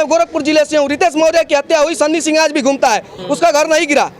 मैं गोरखपुर जिले से हूँ। रितेश मौर्य की हत्या हुई, सन्नी सिंह आज भी घूमता है, उसका घर नहीं गिरा।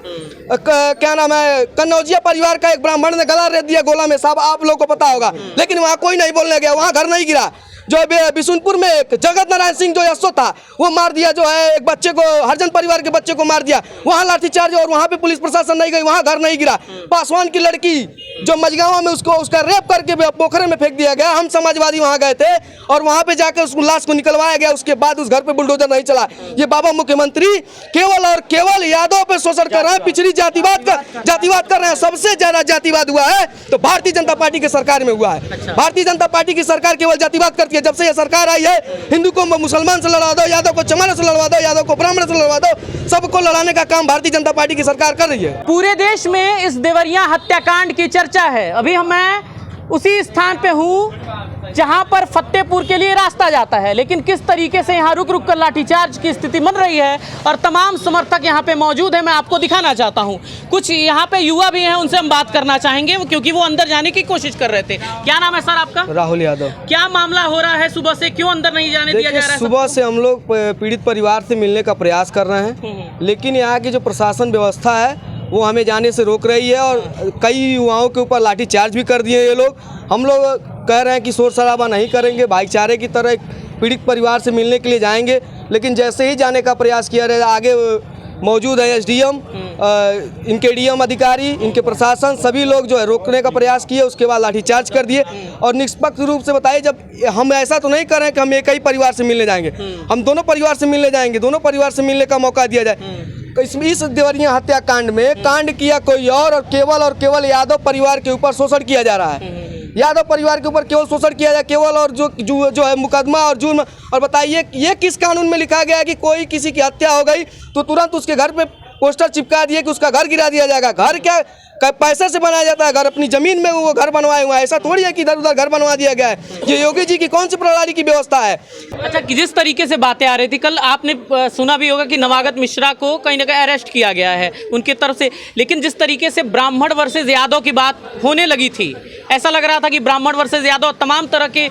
क्या नाम है, कन्नौजिया परिवार का एक ब्राह्मण ने गला रेत दिया गोला में, साहब आप लोगों को पता होगा, लेकिन वहाँ कोई नहीं बोलने गया, वहाँ घर नहीं गिरा। जो बिशुनपुर में एक जगत नारायण सिंह जो यशो था, वो मार दिया, जो है एक बच्चे को, हरिजन परिवार के बच्चे को मार दिया, वहाँ लाठीचार्ज और वहाँ पे पुलिस प्रशासन नहीं गई, वहाँ घर नहीं गिरा। पासवान की लड़की जो मजगावा में उसका रेप करके पोखरे में फेंक दिया गया, हम समाजवादी वहाँ गए थे और वहाँ पे जाकर उस लाश को निकलवाया गया, उसके बाद उस घर पे बुलडोजर नहीं चला। ये बाबा मुख्यमंत्री केवल और केवल यादव पे शोषण कर रहे हैं, पिछड़ी जातिवाद कर रहे हैं। सबसे ज्यादा जातिवाद हुआ है तो भारतीय जनता पार्टी की सरकार में हुआ है। भारतीय जनता पार्टी की सरकार केवल जातिवाद करती है। जब से ये सरकार आई है, हिंदू को मुसलमान से लड़वा दो, यादव को चमार से लड़वा दो, यादव को ब्राह्मण से लड़वा दो, सबको लड़ाने का काम भारतीय जनता पार्टी की सरकार कर रही है। पूरे देश में इस देवरिया हत्याकांड की चर्चा है। अभी मैं उसी स्थान पे हूँ जहां पर फतेहपुर के लिए रास्ता जाता है, लेकिन किस तरीके से यहाँ रुक रुक कर लाठीचार्ज की स्थिति बन रही है और तमाम समर्थक यहाँ पे मौजूद है, मैं आपको दिखाना चाहता हूँ। कुछ यहाँ पे युवा भी हैं, उनसे हम बात करना चाहेंगे क्योंकि वो अंदर जाने की कोशिश कर रहे थे। क्या नाम है सर आपका? राहुल यादव। क्या मामला हो रहा है सुबह से, क्यों अंदर नहीं जाने दिया जा रहा है? सुबह से हम लोग पीड़ित परिवार से मिलने का प्रयास कर रहे हैं, लेकिन यहाँ की जो प्रशासन व्यवस्था है वो हमें जाने से रोक रही है और कई युवाओं के ऊपर लाठीचार्ज भी कर दिए ये लोग। हम लोग कह रहे हैं कि शोर शराबा नहीं करेंगे, भाईचारे की तरह पीड़ित परिवार से मिलने के लिए जाएंगे, लेकिन जैसे ही जाने का प्रयास किया रहे, आगे मौजूद है एसडीएम, इनके डीएम अधिकारी, इनके प्रशासन, सभी लोग जो है रोकने का प्रयास किए, उसके बाद लाठीचार्ज कर दिए। और निष्पक्ष रूप से बताइए, जब हम ऐसा तो नहीं कर रहे हैं कि हम एक ही परिवार से मिलने जाएंगे, हम दोनों परिवार से मिलने जाएंगे, दोनों परिवार से मिलने का मौका दिया जाए। इस देवरिया हत्याकांड में कांड किया कोई और केवल यादव परिवार के ऊपर शोषण किया जा रहा है। यादव परिवार के ऊपर केवल शोषण किया जाए, केवल और जो है मुकदमा और जुर्म। और बताइए ये किस कानून में लिखा गया है कि कोई किसी की हत्या हो गई तो तुरंत उसके घर पे पोस्टर चिपका दिए कि उसका घर गिरा दिया जाएगा? घर क्या पैसे से बनाया जाता है? घर अपनी जमीन में वो घर बनवाए हुआ है, ऐसा थोड़ी है कि इधर उधर घर बनवा दिया गया है। ये योगी जी की कौन सी प्रणाली की व्यवस्था है? अच्छा, जिस तरीके से बातें आ रही थी, कल आपने सुना भी होगा कि नवागत मिश्रा को कहीं ना कहीं अरेस्ट किया गया है उनकी तरफ से, लेकिन जिस तरीके से ब्राह्मण वर्सेस यादव की बात होने लगी थी, ऐसा लग रहा था कि ब्राह्मण वर्सेस यादव, तमाम तरह के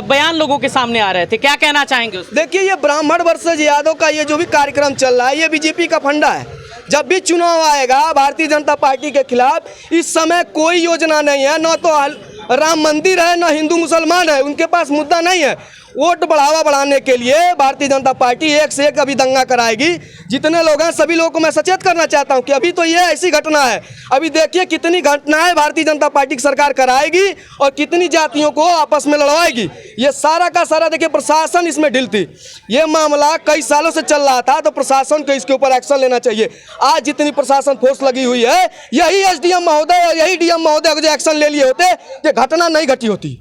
बयान लोगों के सामने आ रहे थे। क्या कहना चाहेंगे? देखिए, ये ब्राह्मण वर्सेस यादव का ये जो भी कार्यक्रम चल रहा है, ये बीजेपी का फंडा है। जब भी चुनाव आएगा भारतीय जनता पार्टी के खिलाफ, इस समय कोई योजना नहीं है, न तो राम मंदिर है, न हिंदू मुसलमान है, उनके पास मुद्दा नहीं है। वोट बढ़ाने के लिए भारतीय जनता पार्टी एक से एक अभी दंगा कराएगी। जितने लोग हैं सभी लोगों को मैं सचेत करना चाहता हूं कि अभी तो ये ऐसी घटना है, अभी देखिए कितनी घटनाएं भारतीय जनता पार्टी की सरकार कराएगी और कितनी जातियों को आपस में लड़वाएगी। ये सारा का सारा देखिए प्रशासन इसमें ढिल थी। ये मामला कई सालों से चल रहा था, तो प्रशासन को इसके ऊपर एक्शन लेना चाहिए। आज जितनी प्रशासन फोर्स लगी हुई है, यही एसडीएम महोदय और यही डीएम महोदय को जो एक्शन ले लिए होते, ये घटना नहीं घटी होती।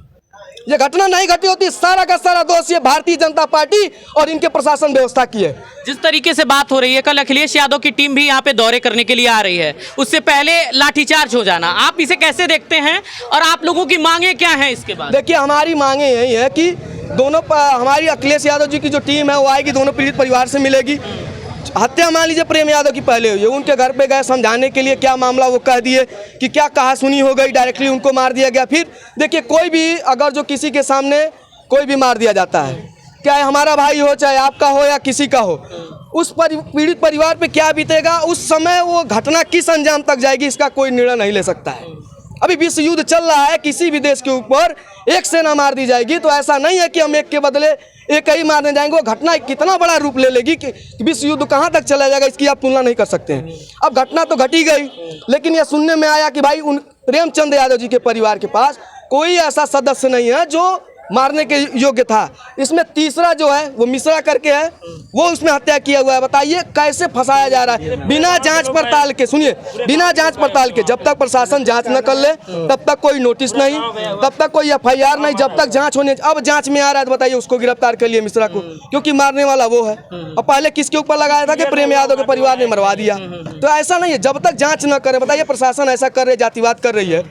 ये घटना नहीं घटी होती। सारा का सारा दोष ये भारतीय जनता पार्टी और इनके प्रशासन व्यवस्था की है। जिस तरीके से बात हो रही है, कल अखिलेश यादव की टीम भी यहाँ पे दौरे करने के लिए आ रही है, उससे पहले लाठीचार्ज हो जाना, आप इसे कैसे देखते हैं और आप लोगों की मांगे क्या हैं इसके बाद? देखिए, हमारी मांगे यही है कि दोनों हमारी अखिलेश यादव जी की जो टीम है वो आएगी, दोनों पीड़ित परिवार से मिलेगी। हत्या मान लीजिए प्रेम यादव की पहले हुई है, उनके घर पे गए समझाने के लिए, क्या मामला वो कह दिए कि क्या कहा सुनी हो गई, डायरेक्टली उनको मार दिया गया। फिर देखिए, कोई भी अगर जो किसी के सामने कोई भी मार दिया जाता है, चाहे हमारा भाई हो, चाहे आपका हो या किसी का हो, उस पीड़ित परिवार पे क्या बीतेगा, उस समय वो घटना किस अंजाम तक जाएगी, इसका कोई निर्णय नहीं ले सकता है। अभी विश्व युद्ध चल रहा है, किसी भी देश के ऊपर एक सेना मार दी जाएगी तो ऐसा नहीं है कि हम एक के बदले एक ही मारने जाएंगे। वो घटना कितना बड़ा रूप ले लेगी कि विश्व युद्ध कहाँ तक चला जाएगा, इसकी आप तुलना नहीं कर सकते हैं। अब घटना तो घटी गई, लेकिन यह सुनने में आया कि भाई उन प्रेमचंद यादव जी के परिवार के पास कोई ऐसा सदस्य नहीं है जो मारने के योग्य था। इसमें तीसरा जो है वो मिश्रा करके है, वो उसमें हत्या किया हुआ है। बताइए कैसे फंसाया जा रहा है बिना जांच पड़ताल के। सुनिए, बिना जांच पड़ताल के जब तक प्रशासन जांच न कर ले तब तक कोई नोटिस नहीं, तब तक कोई एफआईआर नहीं, जब तक जांच होने। अब जांच में आ रहा है तो बताइए उसको गिरफ्तार कर लिया मिश्रा को, क्योंकि मारने वाला वो है। और पहले किसके ऊपर लगाया था कि प्रेम यादव के परिवार ने मरवा दिया। तो ऐसा नहीं है, जब तक जाँच न करे। बताइए प्रशासन ऐसा कर रही, जातिवाद कर रही है,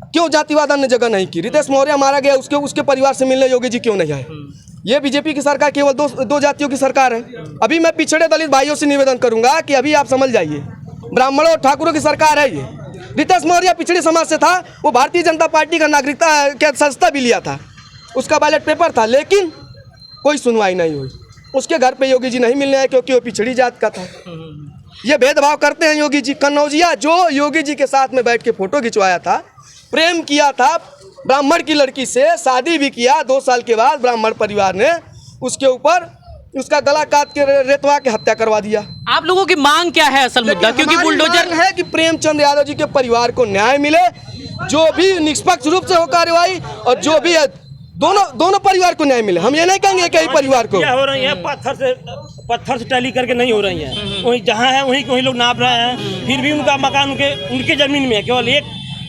क्यों जातिवाद अन्य जगह नहीं की? रितेश मौर्य मारा गया, उसके परिवार से मिलने योगी जी क्यों नहीं आए? ये बीजेपी की सरकार केवल दो जातियों की सरकार है। अभी मैं पिछड़े दलित भाइयों से निवेदन करूंगा कि अभी आप समझ जाइए, ब्राह्मणों और ठाकुरों की सरकार है ये। रितेश मौर्य पिछड़े समाज से था, वो भारतीय जनता पार्टी का नागरिकता क्या सस्ता भी लिया था, उसका बैलेट पेपर था, लेकिन कोई सुनवाई नहीं हुई। उसके घर पे योगी जी नहीं मिलने आए क्योंकि वो पिछड़ी जात का था। ये भेदभाव करते हैं योगी जी। कन्नौजिया जो योगी जी के साथ में बैठ के फोटो खिंचवाया था, प्रेम किया था ब्राह्मण की लड़की से, शादी भी किया, 2 साल के बाद ब्राह्मण परिवार ने उसके ऊपर उसका गला काट के रेतवा के हत्या करवा दिया। आप लोगों की मांग क्या है असल मुद्दा? क्योंकि हमारी बुलडोजर मांग है कि प्रेमचंद यादव जी के परिवार को न्याय मिले, जो भी निष्पक्ष रूप से हो कार्रवाई, और जो भी है दोनों परिवार को न्याय मिले। हम ये नहीं कहेंगे कि परिवार को हो रही है पत्थर से टैली करके नहीं हो रही है, वही जहाँ है वही लोग नाप रहे हैं। फिर भी उनका मकान उनके जमीन में है, केवल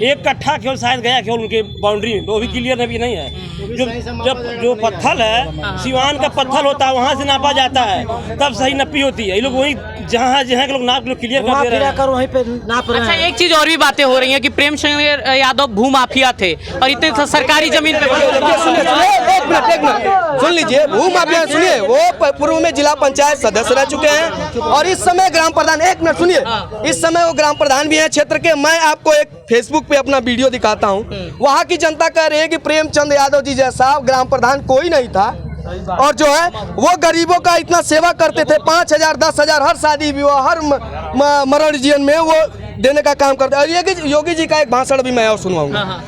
एक कट्ठा केवल शायद गया केवल उनके बाउंड्री में, वो भी क्लियर अभी नहीं है। जो पत्थर है सिवान का पत्थर होता है, वहाँ से नापा जाता है तब सही नपी होती है। ये लोग वही जहाँ के लोग नाप लोग क्लियर कर दे रहे हैं, वहीं पे नाप रहे हैं। अच्छा, एक चीज और भी बातें हो रही हैं कि प्रेमचंद यादव भूमाफिया थे और इतने सरकारी जमीन पे एक मिनट सुन लीजिए। भूमाफिया सुनिए, वो पूर्व में जिला पंचायत सदस्य रह चुके हैं और इस समय ग्राम प्रधान, एक मिनट सुनिए, इस समय वो ग्राम प्रधान भी हैं क्षेत्र के। मैं आपको एक फेसबुक पे अपना वीडियो दिखाता हूँ। वहाँ की जनता कह रही है कि प्रेमचंद यादव जी जैसा ग्राम प्रधान कोई नहीं था, और जो है वो गरीबों का इतना सेवा करते थे, 5,000 10,000 हर शादी विवाह हर मरण जीवन में वो देने का काम करते। और योगी जी का एक भाषण भी मैं और सुनवाऊंगा।